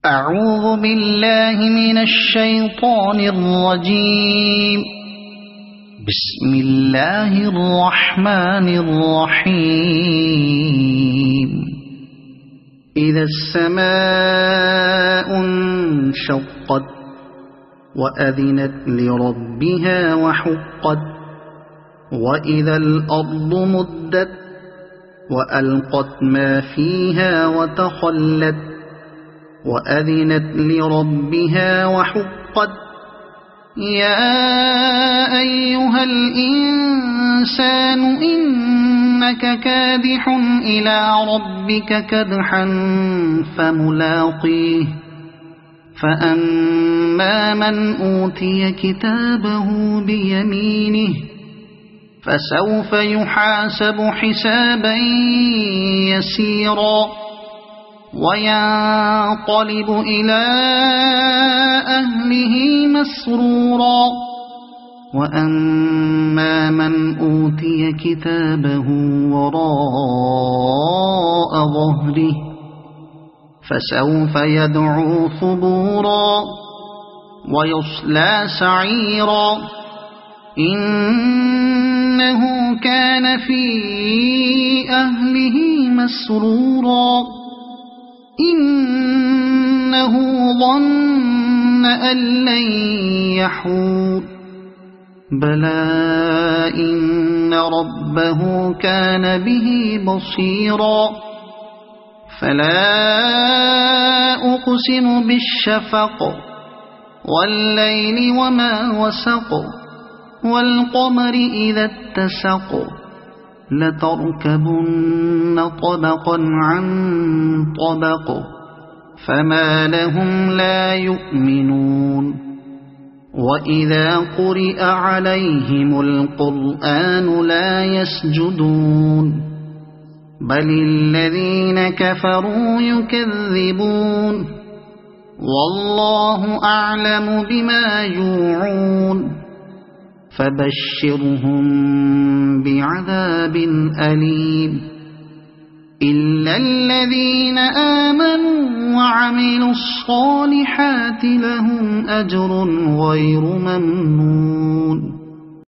أعوذ بالله من الشيطان الرجيم. بسم الله الرحمن الرحيم. إذا السماء انشقت وأذنت لربها وحقت وإذا الأرض مدت وألقت ما فيها وتخلت وأذنت لربها وحقت. يا أيها الإنسان إنك كادح إلى ربك كدحا فملاقيه. فأما من أوتي كتابه بيمينه فسوف يحاسب حسابا يسيرا وينقلب إلى أهله مسرورا. وأما من أوتي كتابه وراء ظهره فسوف يدعو ثبورا ويصلى سعيرا. إنه كان في أهله مسرورا. إنه ظن أن لن يحور. بلى إن ربه كان به بصيرا. فلا أقسم بالشفق والليل وما وسق والقمر إذا اتسق لتركبن طبقا عن طبق فما لهم لا يؤمنون. وإذا قرئ عليهم القرآن لا يسجدون بل الذين كفروا يكذبون. والله أعلم بما يوعون فبشرهم بعذاب أليم. إلا الذين آمنوا وعملوا الصالحات لهم أجر غير ممنون.